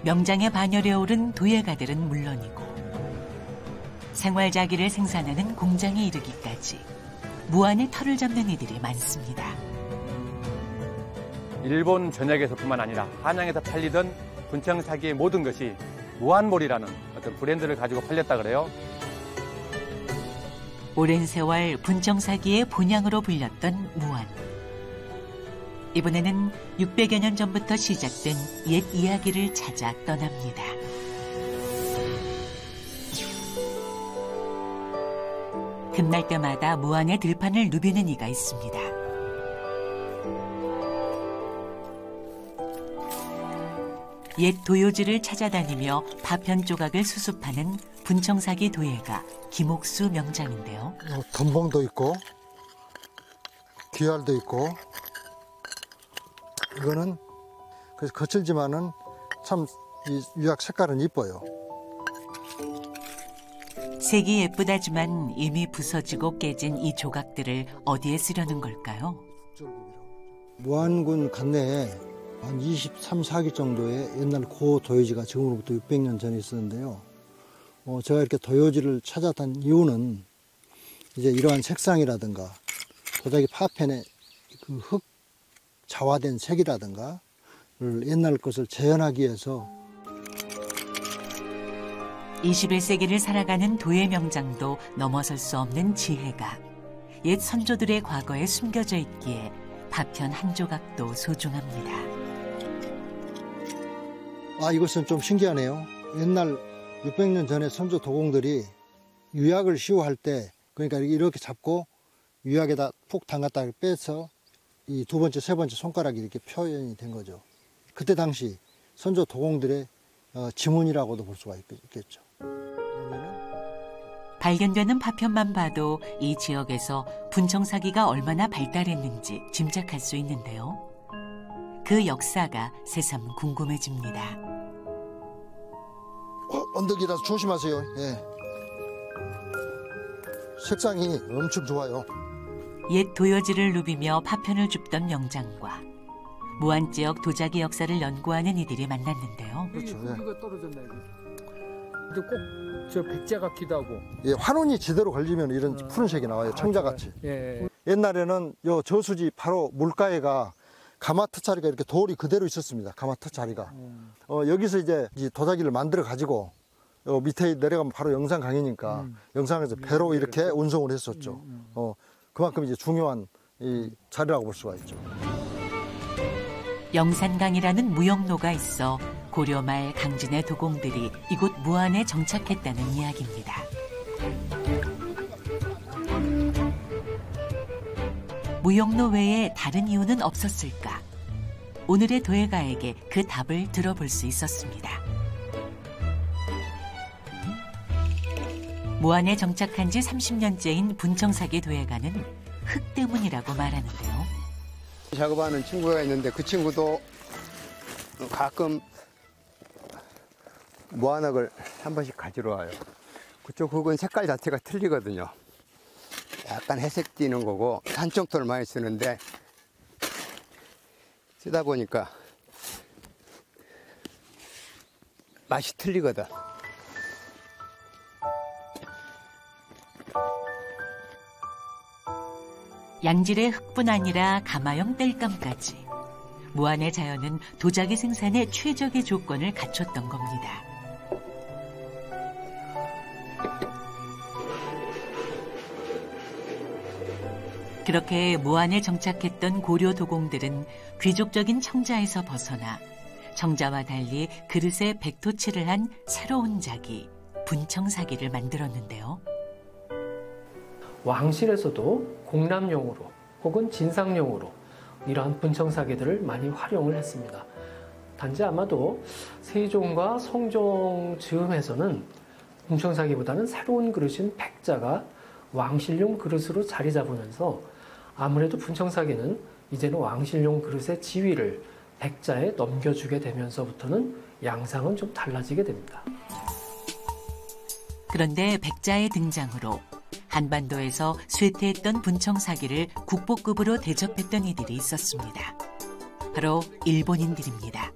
명장에 반열에 오른 도예가들은 물론이고 생활자기를 생산하는 공장에 이르기까지 무안의 털을 잡는 이들이 많습니다. 일본 전역에서뿐만 아니라 한양에서 팔리던 분청사기의 모든 것이 무안몰이라는 어떤 브랜드를 가지고 팔렸다 그래요. 오랜 세월 분청사기의 본향으로 불렸던 무안. 이번에는 600여 년 전부터 시작된 옛 이야기를 찾아 떠납니다. 틈날 때마다 무안의 들판을 누비는 이가 있습니다. 옛 도요지를 찾아다니며 파편 조각을 수습하는 분청사기 도예가 김옥수 명장인데요. 덤봉도 있고 귀알도 있고 이거는 그래서 거칠지만은 참 이 유약 색깔은 이뻐요. 색이 예쁘다지만 이미 부서지고 깨진 이 조각들을 어디에 쓰려는 걸까요? 무안군 관내에 한 23, 4기 정도의 옛날 고 도요지가 지금으로부터 600년 전에 있었는데요. 제가 이렇게 도요지를 찾았던 이유는 이제 이러한 색상이라든가 도자기 파편의 그 흙 자화된 색이라든가 옛날 것을 재현하기 위해서 21세기를 살아가는 도예 명장도 넘어설 수 없는 지혜가 옛 선조들의 과거에 숨겨져 있기에 파편 한 조각도 소중합니다. 이것은 좀 신기하네요. 옛날 600년 전에 선조 도공들이 유약을 시우할 때 그러니까 이렇게 잡고 유약에다 푹 담갔다 빼서 이 두 번째, 세 번째 손가락이 이렇게 표현이 된 거죠. 그때 당시 선조 도공들의 지문이라고도 볼 수가 있겠죠. 발견되는 파편만 봐도 이 지역에서 분청사기가 얼마나 발달했는지 짐작할 수 있는데요. 그 역사가 새삼 궁금해집니다. 언덕이라서 조심하세요. 예. 색상이 엄청 좋아요. 옛 도요지를 누비며 파편을 줍던 명장과 무안 지역 도자기 역사를 연구하는 이들이 만났는데요. 그렇죠. 고기가 떨어졌나 이거. 근데 꼭 저 백자 같기도 하고. 예, 환운이 제대로 걸리면 이런 푸른색이 나와요. 청자같이. 예. 옛날에는 요 저수지 바로 물가에가 가마터 자리가 이렇게 돌이 그대로 있었습니다. 가마터 자리가. 여기서 이제 도자기를 만들어 가지고 밑에 내려가면 바로 영산강이니까 영산에서 배로 이렇게 운송을 했었죠. 그만큼 이제 중요한 이 자리라고 볼 수가 있죠. 영산강이라는 무역로가 있어 고려 말 강진의 도공들이 이곳 무안에 정착했다는 이야기입니다. 무역로 외에 다른 이유는 없었을까? 오늘의 도예가에게 그 답을 들어볼 수 있었습니다. 무안에 정착한 지 30년째인 분청사기 도예가는 흙 때문이라고 말하는데요. 작업하는 친구가 있는데 그 친구도 가끔 무안흙을 한 번씩 가지러 와요. 그쪽 흙은 색깔 자체가 틀리거든요. 약간 회색 띠는 거고 산청토를 많이 쓰는데 쓰다 보니까 맛이 틀리거든. 양질의 흙뿐 아니라 가마형 땔감까지 무안의 자연은 도자기 생산에 최적의 조건을 갖췄던 겁니다. 그렇게 무안에 정착했던 고려 도공들은 귀족적인 청자에서 벗어나 청자와 달리 그릇에 백토칠을 한 새로운 자기, 분청사기를 만들었는데요. 왕실에서도 공람용으로 혹은 진상용으로 이러한 분청사기들을 많이 활용을 했습니다. 단지 아마도 세종과 성종 즈음에서는 분청사기보다는 새로운 그릇인 백자가 왕실용 그릇으로 자리 잡으면서 아무래도 분청사기는 이제는 왕실용 그릇의 지위를 백자에 넘겨주게 되면서부터는 양상은 좀 달라지게 됩니다. 그런데 백자의 등장으로 한반도에서 쇠퇴했던 분청사기를 국보급으로 대접했던 이들이 있었습니다. 바로 일본인들입니다.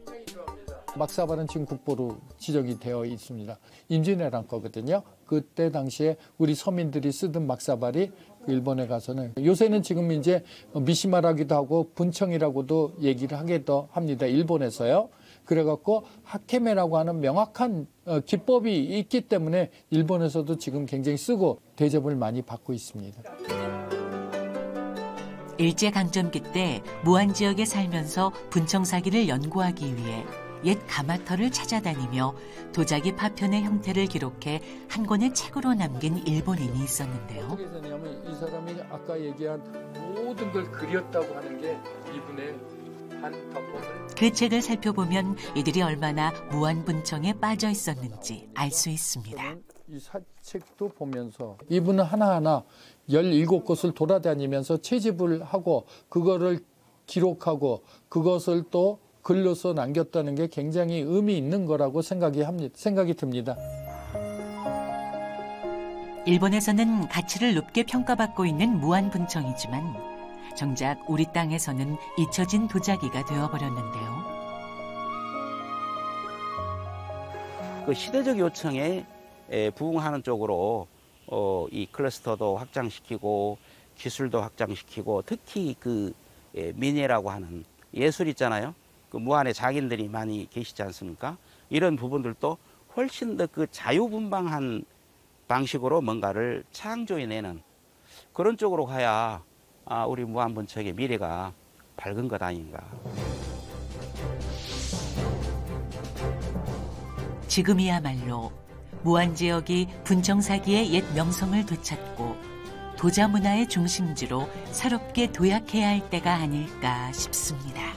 막사발은 지금 국보로 지정이 되어 있습니다. 임진왜란 거거든요. 그때 당시에 우리 서민들이 쓰던 막사발이 일본에 가서는, 요새는 지금 이제 미시마라기도 하고 분청이라고도 얘기를 하기도 합니다. 일본에서요. 그래갖고 하케메라고 하는 명확한 기법이 있기 때문에 일본에서도 지금 굉장히 쓰고 대접을 많이 받고 있습니다. 일제강점기 때 무안 지역에 살면서 분청사기를 연구하기 위해 옛 가마터를 찾아다니며 도자기 파편의 형태를 기록해 한 권의 책으로 남긴 일본인이 있었는데요. 어떻게 되냐면 이 사람이 아까 얘기한 모든 걸 그렸다고 하는 게 이분의 한 덕목을. 그 책을 살펴보면 이들이 얼마나 무안분청에 빠져 있었는지 알 수 있습니다. 이 사책도 보면서 이분은 하나하나 17곳을 돌아다니면서 채집을 하고 그거를 기록하고 그것을 또 글로서 남겼다는 게 굉장히 의미 있는 거라고 생각이 듭니다. 일본에서는 가치를 높게 평가받고 있는 무안분청이지만 정작 우리 땅에서는 잊혀진 도자기가 되어버렸는데요. 그 시대적 요청에 부응하는 쪽으로 이 클러스터도 확장시키고 기술도 확장시키고 특히 그 민예라고 하는 예술 있잖아요. 그 무안에 장인들이 많이 계시지 않습니까? 이런 부분들도 훨씬 더 그 자유분방한 방식으로 뭔가를 창조해내는 그런 쪽으로 가야 우리 무안분청의 미래가 밝은 것 아닌가. 지금이야말로 무안 지역이 분청사기의 옛 명성을 되찾고 도자 문화의 중심지로 새롭게 도약해야 할 때가 아닐까 싶습니다.